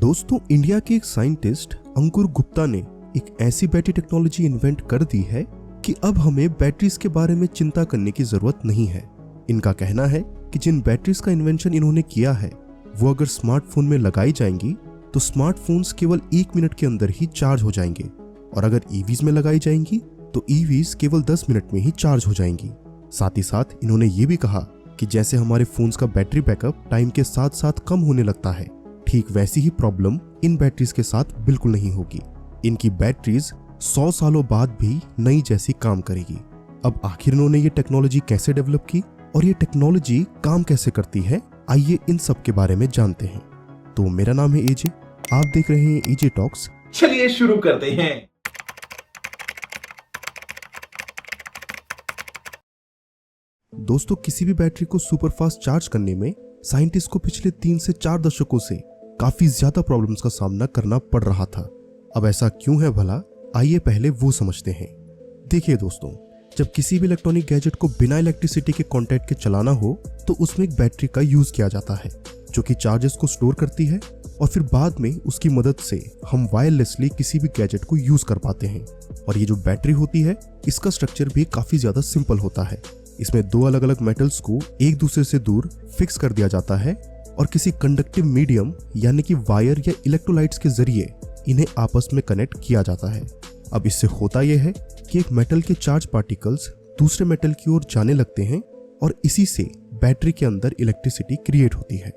दोस्तों, इंडिया के एक साइंटिस्ट अंकुर गुप्ता ने एक ऐसी बैटरी टेक्नोलॉजी इन्वेंट कर दी है कि अब हमें बैटरीज के बारे में चिंता करने की जरूरत नहीं है। इनका कहना है कि जिन बैटरीज का इन्वेंशन इन्होंने किया है वो अगर स्मार्टफोन में लगाई जाएंगी तो स्मार्टफोन्स केवल 1 मिनट के अंदर ही चार्ज हो जाएंगे, और अगर ईवीज में लगाई जाएंगी तो ईवीज केवल 10 मिनट में ही चार्ज हो जाएंगी। साथ ही साथ इन्होंने ये भी कहा कि जैसे हमारे फोन्स का बैटरी बैकअप टाइम के साथ साथ कम होने लगता है, ठीक वैसी ही प्रॉब्लम इन बैटरीज के साथ बिल्कुल नहीं होगी। इनकी बैटरीज 100 सालों बाद भी नई जैसी काम करेगी। अब आखिर इन्होंने ये टेक्नोलॉजी कैसे डेवलप की और ये टेक्नोलॉजी काम कैसे करती है, आइए इन सब के बारे में जानते हैं। तो मेरा नाम है एजे, आप देख रहे हैं एजे टॉक्स। चलिए शुरू करते हैं। दोस्तों, किसी भी बैटरी को सुपर फास्ट चार्ज करने में साइंटिस्ट को पिछले 3 से 4 दशकों से काफी ज्यादा प्रॉब्लम्स का सामना करना पड़ रहा था। अब ऐसा क्यों है भला, आइए पहले वो समझते हैं। देखिए दोस्तों, जब किसी भी इलेक्ट्रॉनिक गैजेट को बिना इलेक्ट्रिसिटी के कांटेक्ट के चलाना हो तो उसमें एक बैटरी का यूज किया जाता है जो कि चार्जेस को स्टोर करती है, और फिर बाद में उसकी मदद से हम वायरलेसली किसी भी गैजेट को यूज कर पाते हैं। और ये जो बैटरी होती है इसका स्ट्रक्चर भी काफी ज्यादा सिंपल होता है। इसमें 2 अलग अलग मेटल्स को एक दूसरे से दूर फिक्स कर दिया जाता है और किसी कंडक्टिव मीडियम यानी कि वायर या इलेक्ट्रोलाइट्स के जरिए इन्हें आपस में कनेक्ट किया जाता है। अब इससे होता यह है कि एक मेटल के चार्ज पार्टिकल्स दूसरे मेटल की ओर जाने लगते हैं और इसी से बैटरी के अंदर इलेक्ट्रिसिटी क्रिएट होती है।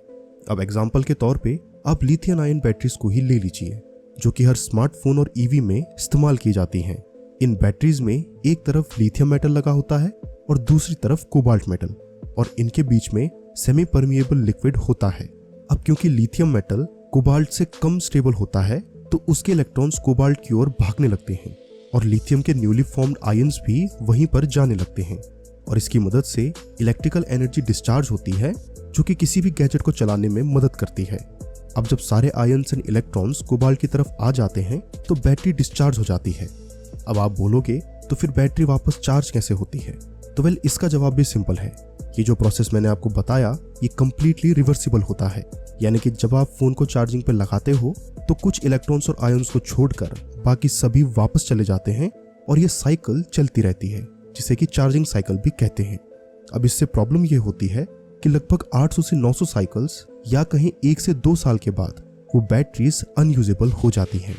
अब एग्जांपल के तौर पे आप लिथियम आयन बैटरीज को ही ले लीजिए, जो कि हर स्मार्टफोन और ईवी में इस्तेमाल की जाती हैं। इन बैटरीज में एक तरफ लिथियम मेटल लगा होता है और दूसरी तरफ कोबाल्ट मेटल, और इनके बीच में सेमी परमिएबल लिक्विड होता है। अब क्योंकि लिथियम मेटल कोबाल्ट से कम स्टेबल होता है तो उसके इलेक्ट्रॉन्स कोबाल्ट की ओर भागने लगते हैं और लिथियम के न्यूली फॉर्म्ड आयंस भी वहीं पर जाने लगते हैं, और इसकी मदद से इलेक्ट्रिकल एनर्जी डिस्चार्ज होती है जो कि किसी भी गैजेट को चलाने में मदद करती है। अब जब सारे आयंस एंड इलेक्ट्रॉन्स कोबाल्ट की तरफ आ जाते हैं तो बैटरी डिस्चार्ज हो जाती है। अब आप बोलोगे तो फिर बैटरी वापस चार्ज कैसे होती है? तो वेल, इसका जवाब भी सिंपल है। ये जो प्रोसेस मैंने आपको बताया ये कंप्लीटली रिवर्सिबल होता है, यानी कि जब आप फोन को चार्जिंग पे लगाते हो तो कुछ इलेक्ट्रॉन्स और आयंस को छोड़कर बाकी सभी वापस चले जाते हैं और ये साइकिल चलती रहती है, जिसे कि चार्जिंग साइकिल भी कहते हैं। अब इससे प्रॉब्लम ये होती है कि लगभग 800 से 900 साइकिल्स या कहीं 1 से 2 साल के बाद वो बैटरीज अनयूजेबल हो जाती हैं।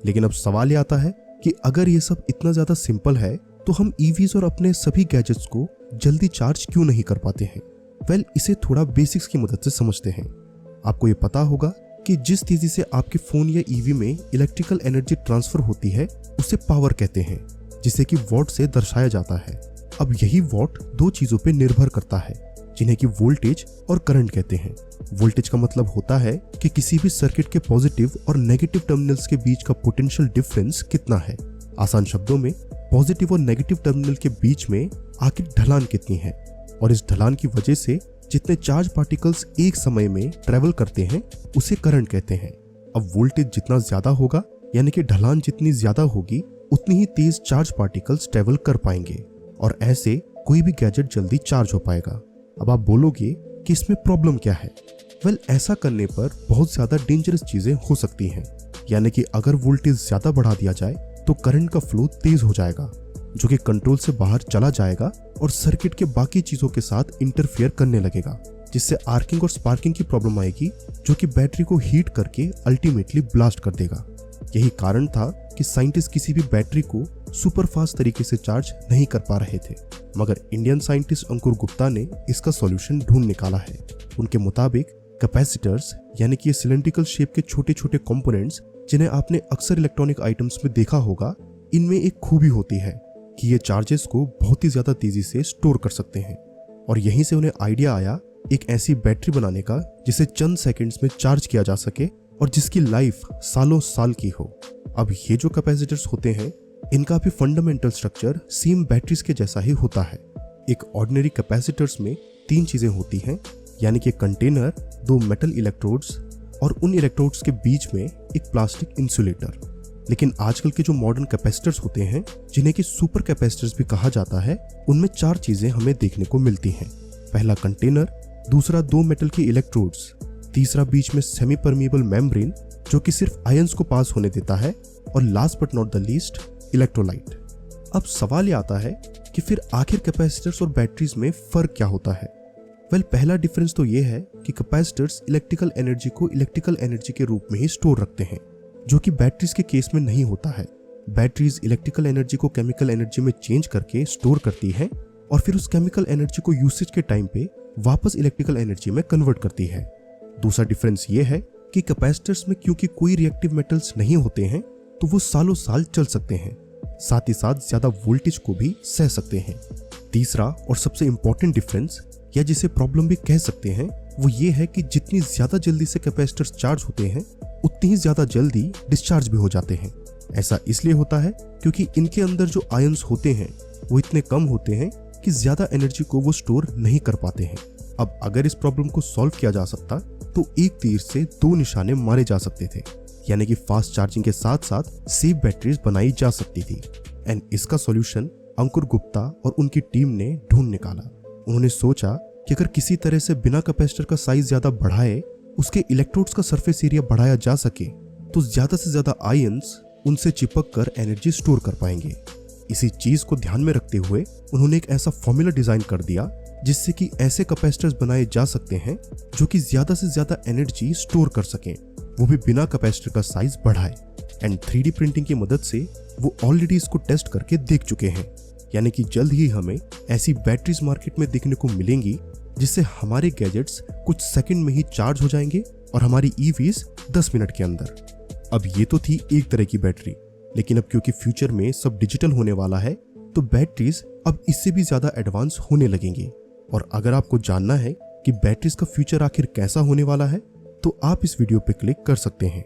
लेकिन अब सवाल ये आता है कि अगर ये सब इतना ज्यादा सिंपल है तो हम ईवीज और अपने सभी गैजेट्स को जल्दी चार्ज क्यों नहीं कर पाते हैं? वेल, इसे थोड़ा बेसिक्स की मदद से समझते हैं। आपको ये पता होगा कि जिस तेजी से आपके फोन या ईवी में इलेक्ट्रिकल एनर्जी ट्रांसफर होती है उसे पावर कहते हैं, जिसे कि वॉट से दर्शाया जाता है। अब यही वॉट 2 चीजों पे निर्भर करता है, जिन्हें कि वोल्टेज और करंट कहते हैं। वोल्टेज का मतलब होता है कि किसी भी सर्किट के पॉजिटिव और नेगेटिव टर्मिनल्स के बीच का पोटेंशियल डिफरेंस कितना है। आसान शब्दों में, पॉजिटिव और नेगेटिव टर्मिनल के बीच में आखिर ढलान कितनी है, और इस ढलान की वजह से जितने चार्ज पार्टिकल्स एक समय में ट्रेवल करते हैं उसे करंट कहते हैं। अब वोल्टेज जितना ज्यादा होगा, यानी कि ढलान जितनी ज्यादा होगी, उतनी ही तेज चार्ज पार्टिकल्स ट्रेवल कर पाएंगे और ऐसे कोई भी गैजेट जल्दी चार्ज हो पाएगा। अब आप बोलोगे कि इसमें प्रॉब्लम क्या है? वेल, ऐसा करने पर बहुत ज्यादा डेंजरस चीजें हो सकती हैं, यानी कि अगर वोल्टेज ज्यादा बढ़ा दिया जाए तो करंट का फ्लो तेज हो जाएगा, जो कि कंट्रोल से बाहर चला जाएगा और सर्किट के बाकी चीजों के साथ इंटरफेयर करने लगेगा, जिससे आर्किंग और स्पार्किंग की प्रॉब्लम आएगी, जो कि बैटरी को हीट करके अल्टीमेटली ब्लास्ट कर देगा। यही कारण था कि साइंटिस्ट किसी भी बैटरी को सुपर फास्ट तरीके से चार्ज नहीं कर पा रहे थे, मगर इंडियन साइंटिस्ट अंकुर गुप्ता ने इसका सॉल्यूशन ढूंढ निकाला है। उनके मुताबिक कैपेसिटर्स, यानी कि ये सिलेंड्रिकल शेप के छोटे छोटे कंपोनेंट्स जिन्हें आपने अक्सर इलेक्ट्रॉनिक आइटम्स में देखा होगा, इनमें एक खूबी होती है कि ये चार्जेस को बहुत ही ज्यादा तेजी से स्टोर कर सकते हैं, और यहीं से उन्हें आइडिया आया एक ऐसी बैटरी बनाने का जिसे चंद सेकंड्स में चार्ज किया जा सके और जिसकी लाइफ सालों साल की हो। अब ये जो कैपेसिटर्स होते हैं इनका भी फंडामेंटल स्ट्रक्चर सेम बैटरीज के जैसा ही होता है। एक ऑर्डिनरी कैपेसिटर्स में 3 चीजें होती हैं, यानी कि कंटेनर, 2 मेटल इलेक्ट्रोड्स और उन इलेक्ट्रोड्स के बीच में एक प्लास्टिक इंसुलेटर। लेकिन आजकल के जो मॉडर्न कैपेसिटर्स होते हैं, जिन्हें कि सुपर कैपेसिटर्स भी कहा जाता है, उनमें 4 चीजें हमें देखने को मिलती हैं। पहला कंटेनर, दूसरा 2 मेटल के इलेक्ट्रोड्स, तीसरा बीच में सेमी परमिएबल मेम्ब्रेन जो कि सिर्फ आयंस को पास होने देता है, और last but not the least, electrolyte. अब सवाल ये आता है कि फिर आखिर कैपेसिटर्स और बैटरीज में फर्क क्या होता है? पहला डिफरेंस तो ये है कि कैपेसिटर्स इलेक्ट्रिकल एनर्जी को इलेक्ट्रिकल एनर्जी के रूप में ही स्टोर रखते हैं, जो कि बैटरीज के केस में नहीं होता है। बैटरीज इलेक्ट्रिकल एनर्जी को केमिकल एनर्जी में चेंज करके स्टोर करती है और फिर उस केमिकल एनर्जी को यूसेज के टाइम पे वापस इलेक्ट्रिकल एनर्जी में कन्वर्ट करती है। दूसरा डिफरेंस ये है कि कैपेसिटर्स में क्योंकि कोई रिएक्टिव मेटल्स नहीं होते हैं, तो वो सालों साल चल सकते हैं, साथ ही साथ ज्यादा वोल्टेज को भी सह सकते हैं। तीसरा और सबसे इंपॉर्टेंट डिफरेंस, या जिसे प्रॉब्लम भी कह सकते हैं, वो ये है कि जितनी ज्यादा जल्दी से कैपेसिटर्स चार्ज होते हैं, उतनी ही ज्यादा जल्दी डिस्चार्ज भी हो जाते हैं। ऐसा इसलिए होता है क्योंकि इनके अंदर जो आयंस होते हैं वो इतने कम होते हैं कि ज्यादा एनर्जी को वो स्टोर नहीं कर पाते हैं। अब अगर इस प्रॉब्लम को सॉल्व किया जा सकता तो एक तीर से दो निशाने मारे जा सकते थे, यानी कि फास्ट चार्जिंग के साथ साथ सेफ बैटरीज बनाई जा सकती थी। एंड इसका सॉल्यूशन अंकुर गुप्ता और उनकी टीम ने ढूंढ निकाला। उन्होंने सोचा कि अगर किसी तरह से बिना कैपेसिटर का साइज ज्यादा बढ़ाए उसके इलेक्ट्रोड्स का सरफेस एरिया बढ़ाया जा सके, तो ज्यादा से ज्यादा आयंस उनसे चिपक कर एनर्जी स्टोर कर पाएंगे। इसी चीज को ध्यान में रखते हुए उन्होंने एक ऐसा फॉर्मूला डिजाइन कर दिया जिससे कि ऐसे कैपेसिटर्स बनाए जा सकते हैं जो कि ज्यादा से ज्यादा एनर्जी स्टोर कर सकें, वो भी बिना कैपेसिटर का साइज बढ़ाए। एंड 3D प्रिंटिंग की मदद से वो ऑलरेडी इसको टेस्ट करके देख चुके हैं, यानी कि जल्द ही हमें ऐसी बैटरीज मार्केट में देखने को मिलेंगी जिससे हमारे गैजेट्स कुछ सेकंड में ही चार्ज हो जाएंगे और हमारी ईवीज 10 मिनट के अंदर। अब ये तो थी एक तरह की बैटरी, लेकिन अब क्योंकि फ्यूचर में सब डिजिटल होने वाला है, तो बैटरीज अब इससे भी ज्यादा एडवांस होने लगेंगी। और अगर आपको जानना है कि बैटरीज का फ्यूचर आखिर कैसा होने वाला है, तो आप इस वीडियो पे क्लिक कर सकते हैं।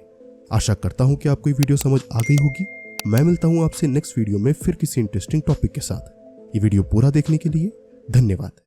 आशा करता हूं कि आपको ये वीडियो समझ आ गई होगी। मैं मिलता हूं आपसे नेक्स्ट वीडियो में फिर किसी इंटरेस्टिंग टॉपिक के साथ। ये वीडियो पूरा देखने के लिए धन्यवाद।